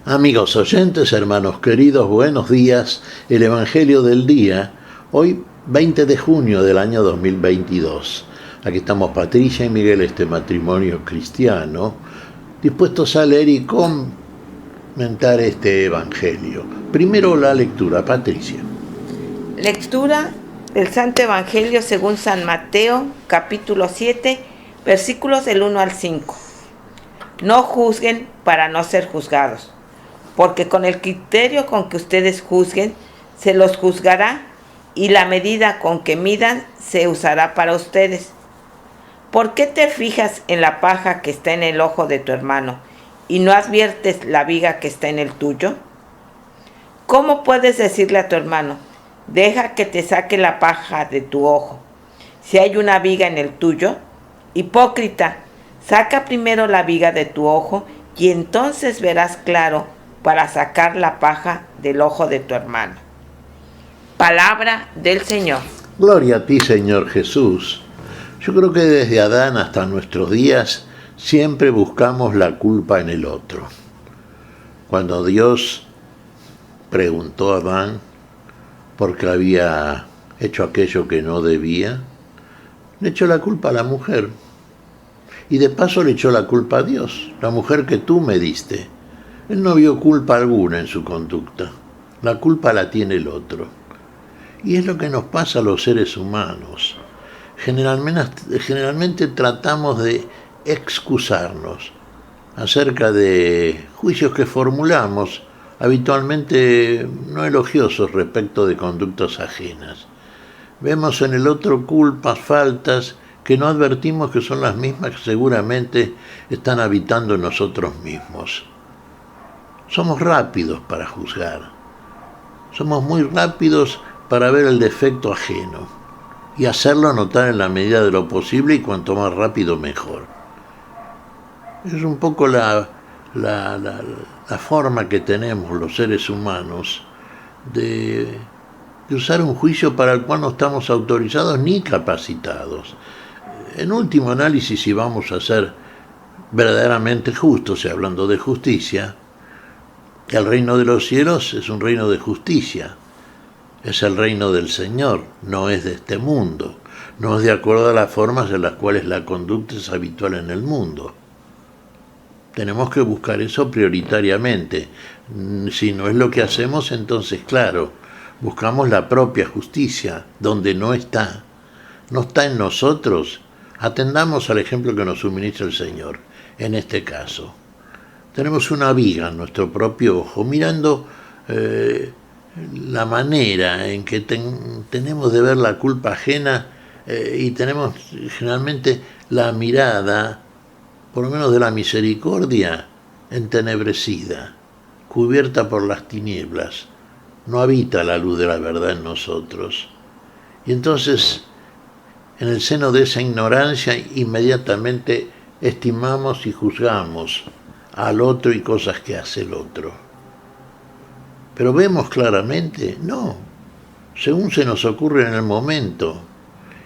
Amigos oyentes, hermanos queridos, buenos días. El Evangelio del día, hoy 20 de junio del año 2022. Aquí estamos Patricia y Miguel, este matrimonio cristiano, dispuestos a leer y comentar este Evangelio. Primero la lectura, Patricia. Lectura del Santo Evangelio según San Mateo, capítulo 7, versículos del 1 al 5. No juzguen para no ser juzgados, porque con el criterio con que ustedes juzguen, se los juzgará, y la medida con que midan se usará para ustedes. ¿Por qué te fijas en la paja que está en el ojo de tu hermano y no adviertes la viga que está en el tuyo? ¿Cómo puedes decirle a tu hermano, deja que te saque la paja de tu ojo, si hay una viga en el tuyo? Hipócrita, saca primero la viga de tu ojo y entonces verás claro para sacar la paja del ojo de tu hermano. Palabra del Señor. Gloria a ti, Señor Jesús. Yo creo que desde Adán hasta nuestros días siempre buscamos la culpa en el otro. Cuando Dios preguntó a Adán por qué había hecho aquello que no debía, le echó la culpa a la mujer. Y de paso le echó la culpa a Dios, la mujer que tú me diste. Él no vio culpa alguna en su conducta. La culpa la tiene el otro. Y es lo que nos pasa a los seres humanos. Generalmente tratamos de excusarnos acerca de juicios que formulamos, habitualmente no elogiosos respecto de conductas ajenas. Vemos en el otro culpas, faltas, que no advertimos que son las mismas que seguramente están habitando en nosotros mismos. Somos rápidos para juzgar. Somos muy rápidos para ver el defecto ajeno y hacerlo notar en la medida de lo posible, y cuanto más rápido mejor. Es un poco la forma que tenemos los seres humanos de usar un juicio para el cual no estamos autorizados ni capacitados. En último análisis, si vamos a ser verdaderamente justos, y hablando de justicia, el reino de los cielos es un reino de justicia, es el reino del Señor, no es de este mundo, no es de acuerdo a las formas en las cuales la conducta es habitual en el mundo. Tenemos que buscar eso prioritariamente. Si no es lo que hacemos, entonces claro, buscamos la propia justicia, donde no está en nosotros. Atendamos al ejemplo que nos suministra el Señor. En este caso, tenemos una viga en nuestro propio ojo, mirando la manera en que tenemos de ver la culpa ajena, y tenemos generalmente la mirada, por lo menos de la misericordia, entenebrecida, cubierta por las tinieblas. No habita la luz de la verdad en nosotros. Y entonces, en el seno de esa ignorancia, inmediatamente estimamos y juzgamos al otro y cosas que hace el otro. Pero vemos claramente, no, según se nos ocurre en el momento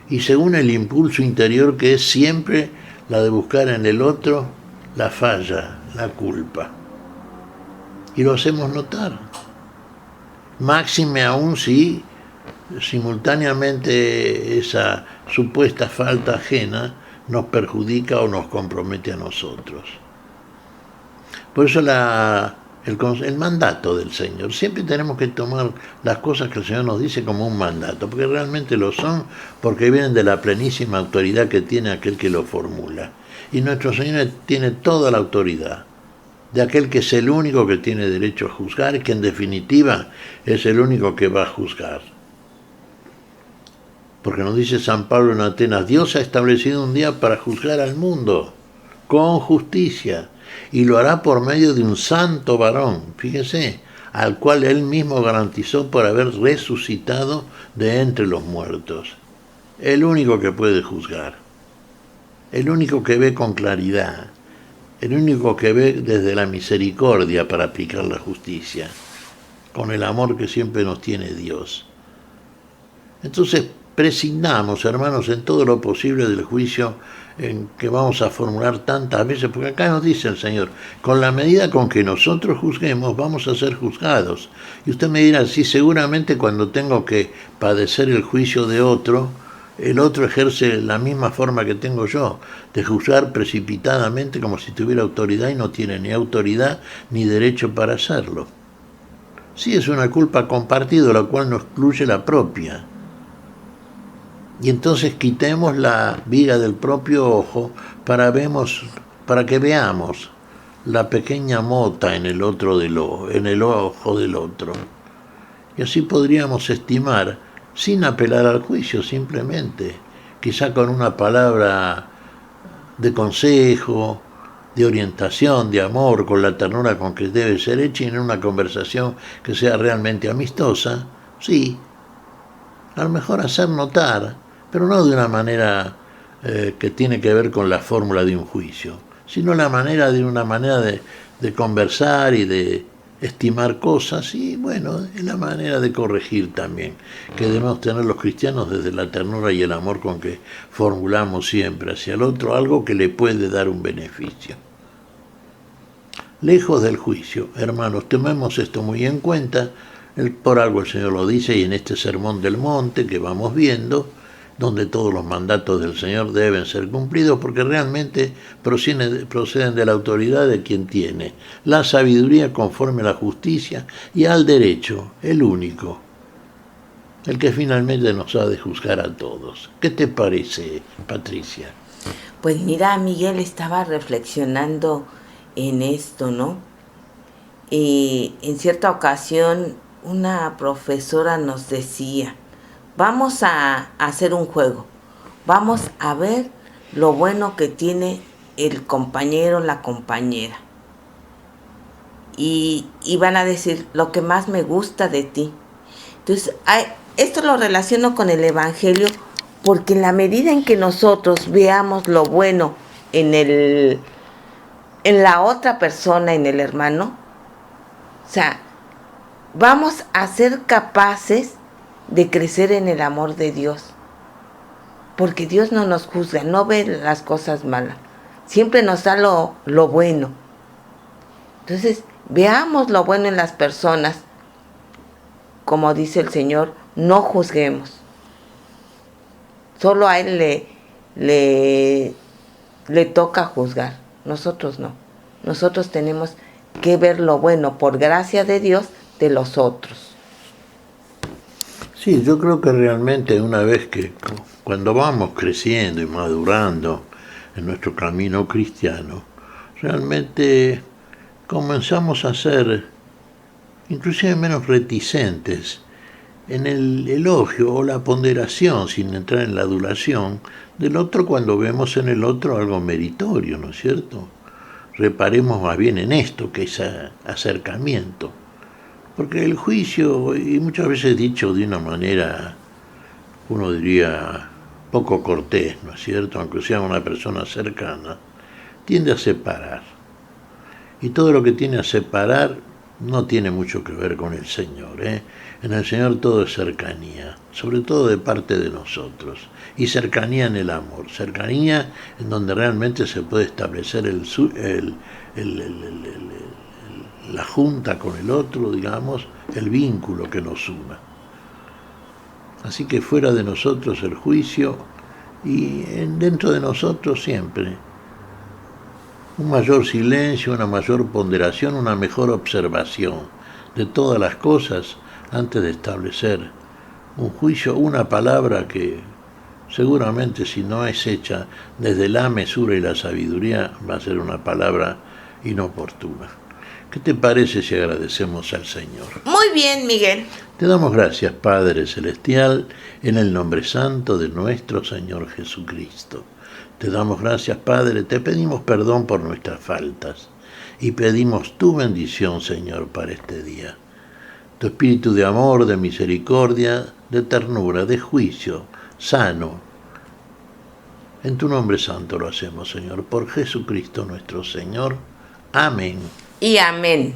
y según el impulso interior que es siempre la de buscar en el otro la falla, la culpa. Y lo hacemos notar. Máxime aún si simultáneamente esa supuesta falta ajena nos perjudica o nos compromete a nosotros. Por eso el mandato del Señor, siempre tenemos que tomar las cosas que el Señor nos dice como un mandato, porque realmente lo son, porque vienen de la plenísima autoridad que tiene aquel que lo formula. Y nuestro Señor tiene toda la autoridad de aquel que es el único que tiene derecho a juzgar, y que en definitiva es el único que va a juzgar. Porque nos dice San Pablo en Atenas, Dios ha establecido un día para juzgar al mundo con justicia, y lo hará por medio de un santo varón, fíjese, al cual él mismo garantizó por haber resucitado de entre los muertos. El único que puede juzgar, el único que ve con claridad, el único que ve desde la misericordia para aplicar la justicia, con el amor que siempre nos tiene Dios. Entonces, prescindamos, hermanos, en todo lo posible del juicio en que vamos a formular tantas veces, porque acá nos dice el Señor, con la medida con que nosotros juzguemos, vamos a ser juzgados. Y usted me dirá, sí, seguramente cuando tengo que padecer el juicio de otro, el otro ejerce la misma forma que tengo yo, de juzgar precipitadamente como si tuviera autoridad y no tiene ni autoridad ni derecho para hacerlo. Sí, es una culpa compartida, la cual no excluye la propia. Y entonces quitemos la viga del propio ojo para que veamos la pequeña mota en el ojo del otro. Y así podríamos estimar, sin apelar al juicio, simplemente, quizá con una palabra de consejo, de orientación, de amor, con la ternura con que debe ser hecha y en una conversación que sea realmente amistosa, sí, a lo mejor hacer notar, pero no de una manera que tiene que ver con la fórmula de un juicio, sino una manera de conversar y de estimar cosas, y bueno, es la manera de corregir también, que debemos tener los cristianos desde la ternura y el amor con que formulamos siempre hacia el otro algo que le puede dar un beneficio. Lejos del juicio, hermanos, tomemos esto muy en cuenta, por algo el Señor lo dice, y en este sermón del monte que vamos viendo, donde todos los mandatos del Señor deben ser cumplidos, porque realmente proceden de la autoridad de quien tiene la sabiduría conforme a la justicia y al derecho, el único, el que finalmente nos ha de juzgar a todos. ¿Qué te parece, Patricia? Pues mira, Miguel, estaba reflexionando en esto, ¿no? En cierta ocasión, una profesora nos decía, vamos a hacer un juego, vamos a ver lo bueno que tiene el compañero, la compañera. Y van a decir lo que más me gusta de ti. Entonces, esto lo relaciono con el Evangelio, porque en la medida en que nosotros veamos lo bueno en la otra persona, en el hermano, o sea, vamos a ser capaces de crecer en el amor de Dios, porque Dios no nos juzga, no ve las cosas malas, siempre nos da lo bueno. Entonces, veamos lo bueno en las personas, como dice el Señor, no juzguemos. Solo a Él le toca juzgar, nosotros no. Nosotros tenemos que ver lo bueno, por gracia de Dios, de los otros. Sí, yo creo que realmente una vez que cuando vamos creciendo y madurando en nuestro camino cristiano, realmente comenzamos a ser inclusive menos reticentes en el elogio o la ponderación, sin entrar en la adulación, del otro cuando vemos en el otro algo meritorio, ¿no es cierto? Reparemos más bien en esto, que es acercamiento. Porque el juicio, y muchas veces dicho de una manera, uno diría, poco cortés, ¿no es cierto?, aunque sea una persona cercana, tiende a separar. Y todo lo que tiene a separar no tiene mucho que ver con el Señor, ¿eh? En el Señor todo es cercanía, sobre todo de parte de nosotros. Y cercanía en el amor, cercanía en donde realmente se puede establecer la junta con el otro, digamos, el vínculo que nos una. Así que fuera de nosotros el juicio y dentro de nosotros siempre un mayor silencio, una mayor ponderación, una mejor observación de todas las cosas antes de establecer un juicio, una palabra que seguramente si no es hecha desde la mesura y la sabiduría va a ser una palabra inoportuna. ¿Qué te parece si agradecemos al Señor? Muy bien, Miguel. Te damos gracias, Padre Celestial, en el nombre santo de nuestro Señor Jesucristo. Te damos gracias, Padre, te pedimos perdón por nuestras faltas y pedimos tu bendición, Señor, para este día. Tu espíritu de amor, de misericordia, de ternura, de juicio, sano. En tu nombre santo lo hacemos, Señor, por Jesucristo nuestro Señor. Amén. Y amén.